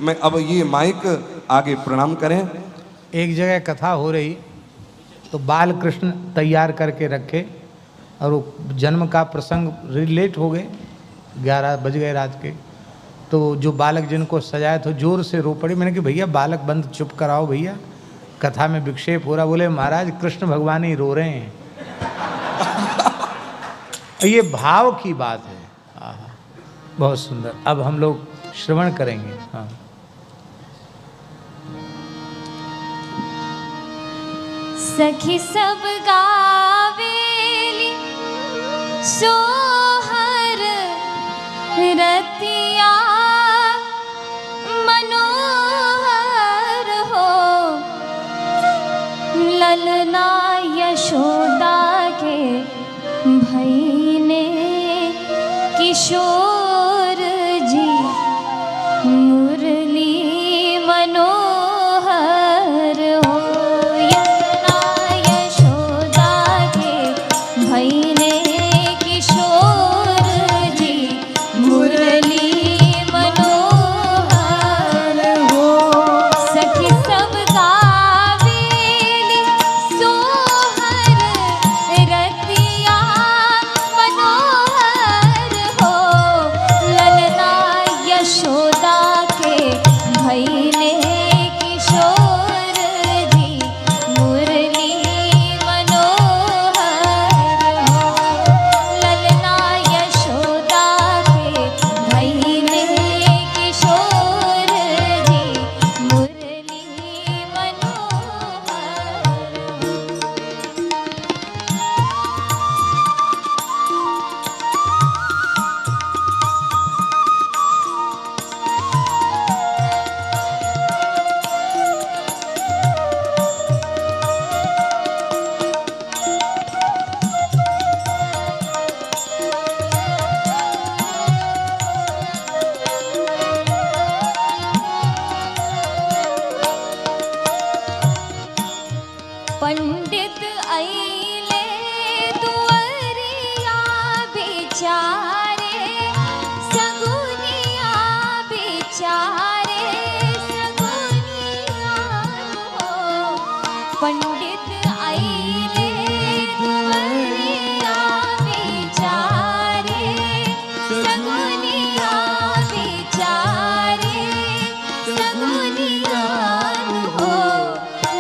मैं अब ये माइक आगे प्रणाम करें। एक जगह कथा हो रही तो बाल कृष्ण तैयार करके रखे और वो जन्म का प्रसंग रिलेट हो गए, 11 बज गए रात के। तो जो बालक जिनको सजाया तो जोर से रो पड़े। मैंने कि भैया बालक बंद चुप कराओ भैया, कथा में विक्षेप हो रहा। बोले महाराज कृष्ण भगवान ही रो रहे हैं। ये भाव की बात है। बहुत सुंदर। अब हम लोग श्रवण करेंगे। हाँ, सखी सब गावेली सोहर रतिया मनोहर हो, ललना यशोदा के भईने किशोर जी मुरली मनोहर हो, यमुना यशोदा के भईने किशोर जी मुरली मनोहर हो। सखी सब गावेली सोहर रतिया मनोहर हो, ललना यशोदा के भईने किशोर जी मुरली मनोहर हो, ललना यशोदा के भईने किशोर जी मुरली पंडित आइले दुअरिया बिचारे, सगुनिया बिचारे सगुनिया हो, पंडित आइले दुअरिया बिचारे, सगुनिया बिचारे सगुनिया हो,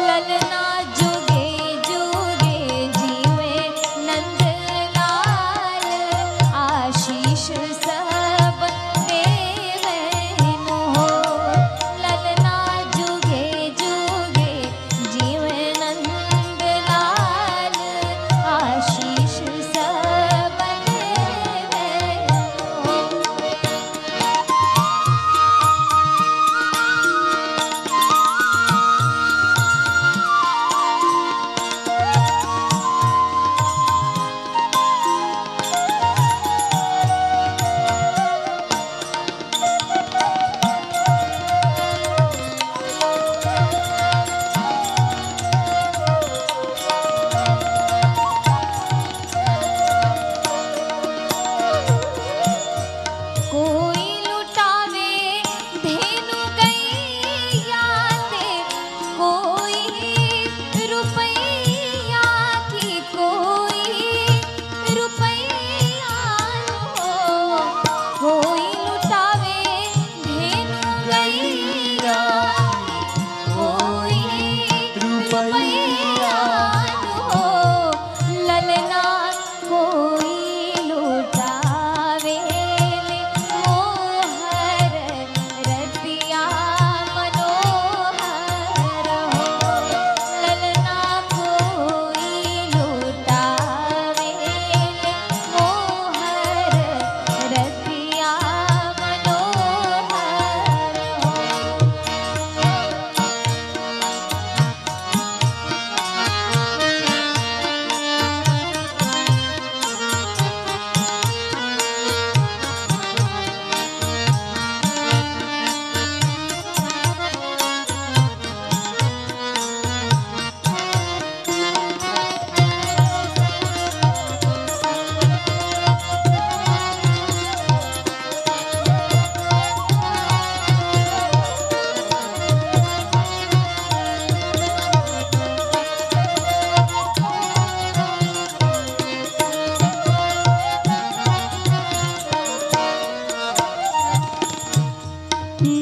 ललना जुगे जुगे जीवे नंदलाल, आशीष सब देवैन हो, ललना जुगे जुगे जीवे नंदलाल,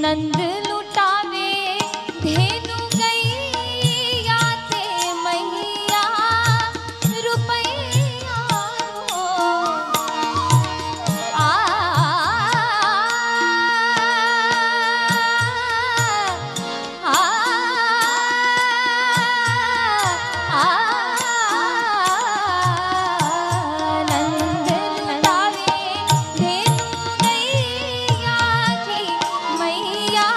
नंद लुटावे धेनु गैया ते मैया रुपैया हो आ नंद लुटावे धेनु गैया की मैया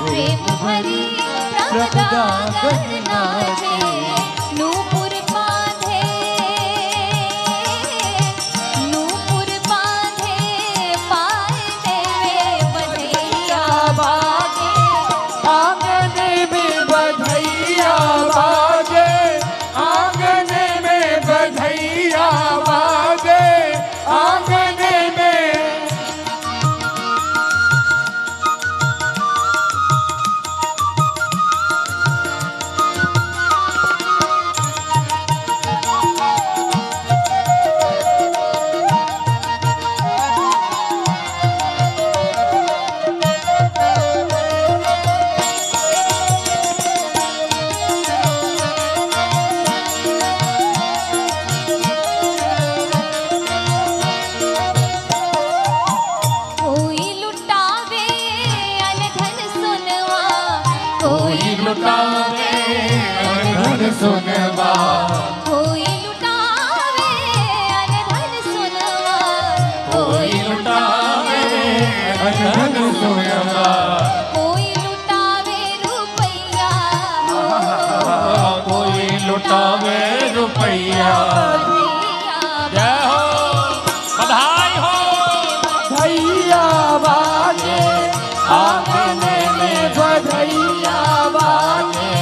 प्रेम भरी प्रमदागर नाचे नूपुर बांधे पाए देवे बधैया बाजे आंगन में बधैया बाजे आंगन में बधैया बाजे आंगन में कोई लुटावे अनधन सुनवा कोई लुटावे अनधन सुनवा कोई लुटावे अनधन सुनवा कोई लुटावे अनधन सुनवा कोई लुटावे रुपैया कोई लुटावे रुपैया जय हो बधाई हो बधैया बाजे आंगन में बधैया बाजे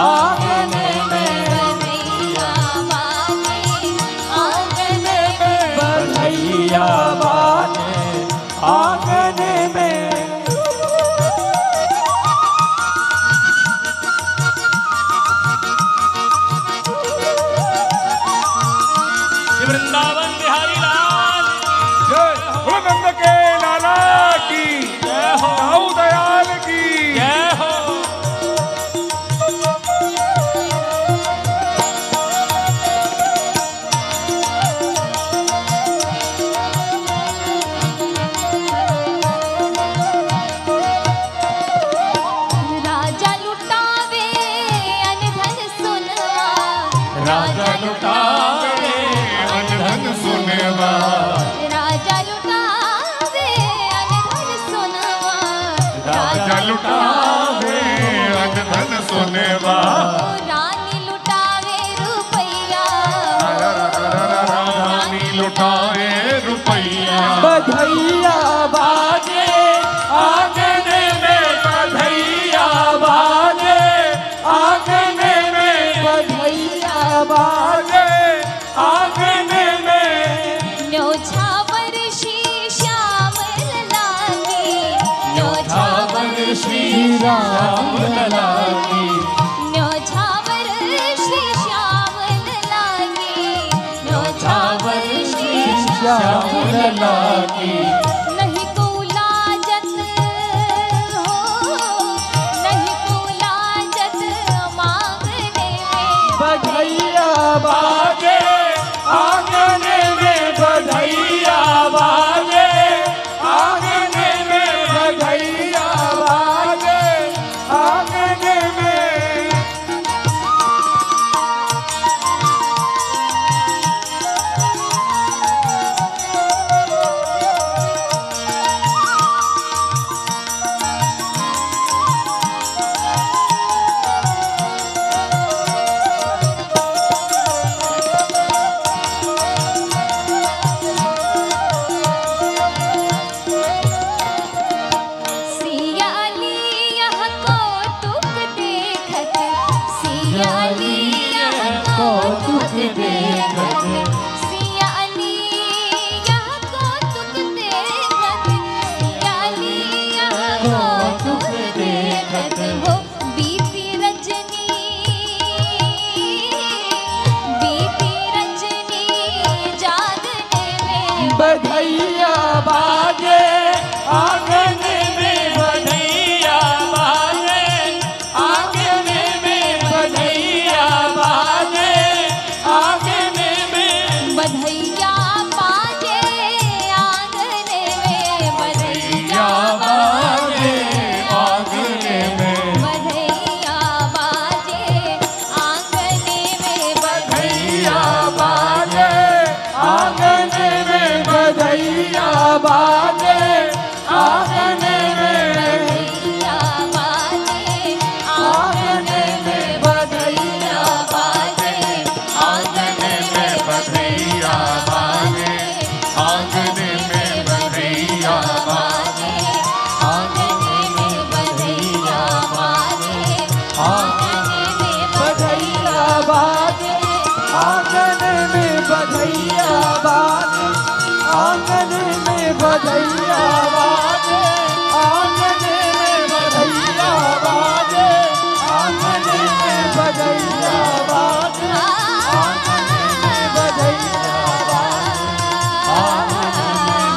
आंगन में बधैया बाजे आंगन में बधैया बाजे आंगन में वृंदावन बिहारी लाल नंद के लाला की जय हो दाऊ दयाल की जय हो राजा लुटावे अनधन सुनवा राजा लुटावे अनधन सुनवा राजा लुटावे अनधन सुनवा राजा लुटावे अनधन सुनवा रानी लुटावे रुपैया रानी लुटावे रुपैया बधैया बाजे आंगन में बधैया बाजे आंगन में बधैया बाजे आंगन में न्योछावर श्री श्याम लागे न्योछावर श्री राम लला की न्योछावर श्री श्याम लागे न्योछावर श्री श्याम लला की नहीं को लाजत हो नहीं को लाजत मांगने में बधैया बाजे आंगन में बधैया बाजे आंगन में बधैया बाजे आंगन में सियाली यह कौतुक देखत सियाली यह कौतुक देखत सियाली यह कौतुक देखत सियाली यह कौतुक देखत हो बीती रजनी जागने में बधैया बाजे आंगन में बधैया बाजे आंगन में बधैया बाजे आंगन में बधैया बाजे आंगन में बधैया बाजे आंगन में बधैया बाजे आंगन में बधैया बाजे आंगन में बधैया बधैया बाजे आंगन में बधैया बाजे आंगन में बधैया बाजे आंगन में बधैया बाजे आंगन में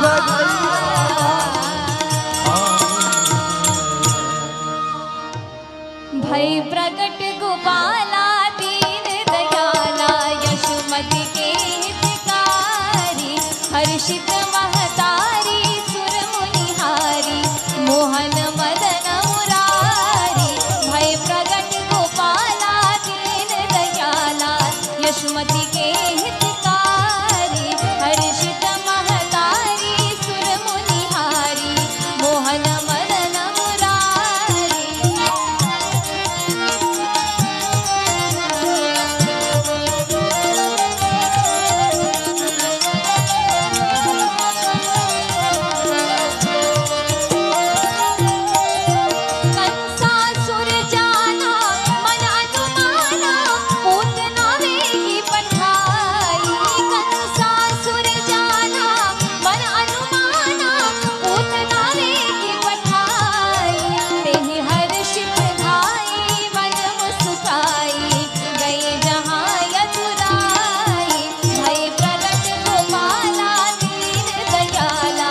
भई प्रकट गोपाला दीन दयाला यशोमति के हितकारी हर्षित महतारी सुर मुनिहारी मोहन मदन मुरारी भई प्रकट गोपाला दीन दयाला यशोमति के हितकारी हर्षित महतारी सुर मुनिहारी मोहन मदन मुरारी कंसासुर जाना मन अनुमाना पूतना वेगी पठाई कंसासुर जाना मन अनुमाना पूतना वेगी पठाई तेहि हर्षित भाई मन मुस्काई गए जहाँ यदुराई भय प्रगट गोपाला दीन दयाला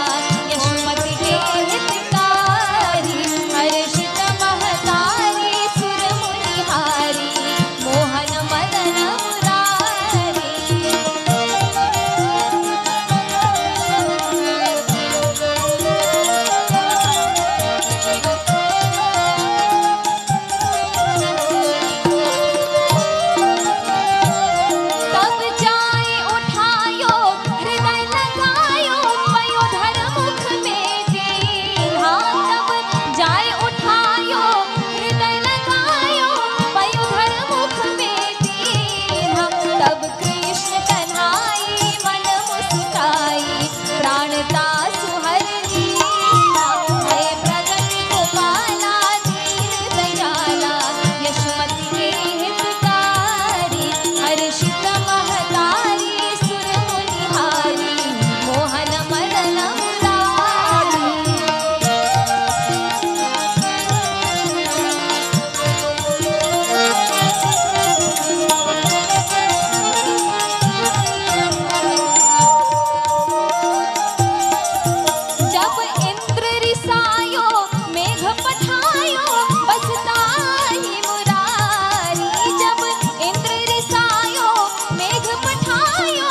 यशोमति के हितकारी हर्षित महतारी सुर मुनिहारी मोहन मदन मुरारी तब जाए उठायो हृदय लगायो पयोधर मुख में दीन्हा तब जाए उठायो हृदय लगायो पयोधर मुख में दीन्हा तब कृष्ण कन्हाई मन मुस्काई प्राणता सुहर लीना भय प्रगट गोपाला दीन दयाला यशोमति के हितकारी हर्षित महतारी सुर मुनिहारी मोहन मदन मुरारी जब इंद्र रिसायो मेघ पठायो बसता ही मुरारी जब इंद्र रिसायो मेघ पठायो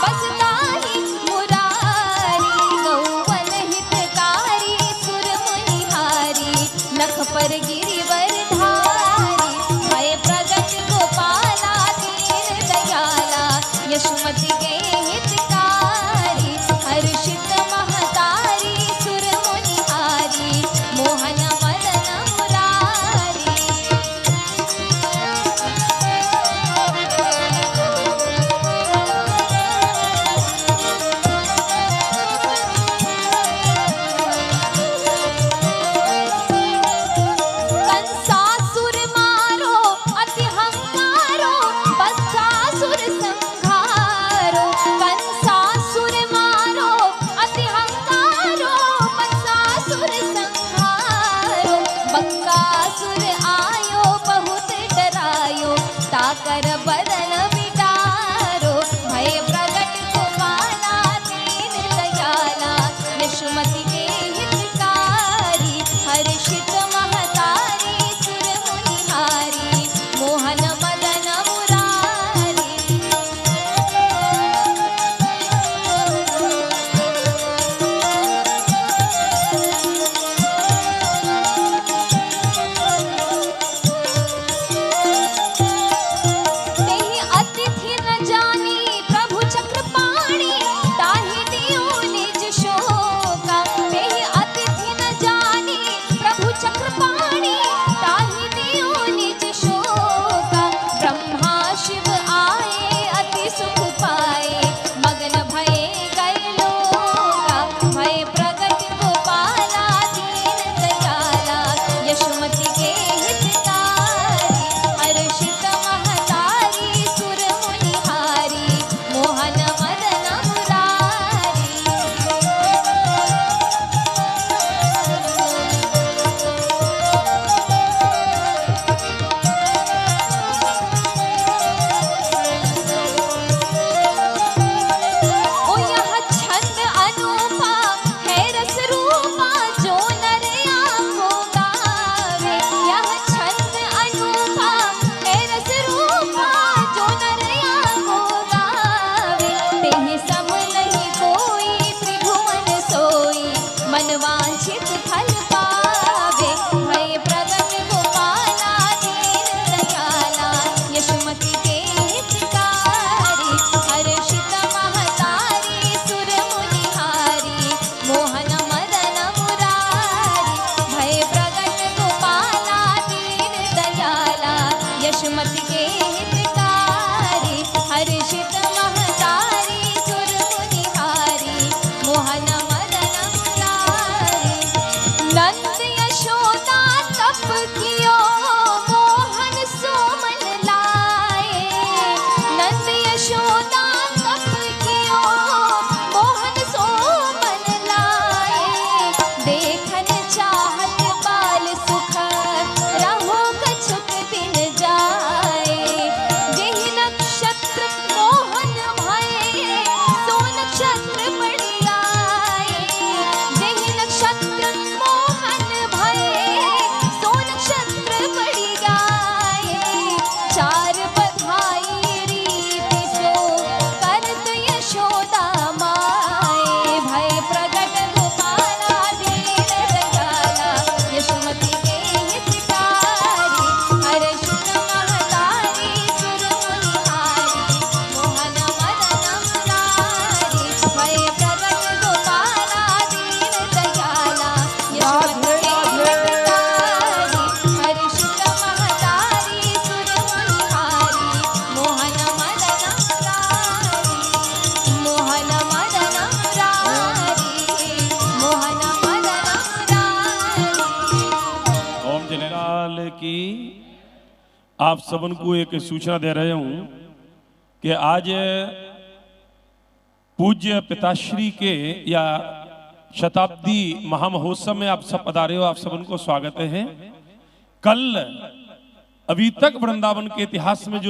बसता ही मुरारी गौवन हितकारी सुर मुनिहारी नख पर गिरिवर धारी भय प्रगट गोपाला दीन दयाला यशोमति के हितकारी हर्षित महतारी सुर मुनिहारी मोहन मदन मुरारी यशोमति के हितकारी हर्षित महतारी सुर मुनिहारी मोहन मदन मुरारी नंद यशोदा तप कियो मोहन सोमन लाए नंद यशोदा तप कियो मोहन सोमन लाए देखन चाहत बाल सुख रहो कछुक दिन जाए जेहि नक्षत्र मोहन भये सो नक्षत्र पड़ी आए जेहि नक्षत्र मोहन भये सो नक्षत्र पड़ी आए चार बधाई रीति सो करत यशोदा माए भय प्रगट गोपाला दीन दयाला यशोमति के हितकारी हर्षित महतारी सुर मुनिहारी मोहन मदन मुरारी भय प्रगट गोपाला दीन दयाला यशोमति के हितकारी हर्षित महतारी सुर मुनिहारी मोहन मदन मुरारी मोहन मदन मुरारी मोहन मदन मुरारी ओम जयकाल की। आप सबन को एक सूचना दे रहे हूं कि आज पूज्य पिताश्री के या शताब्दी महामहोत्सव में आप सब पधारे हो। आप सबन को स्वागत है। कल अभी तक वृंदावन के इतिहास में जो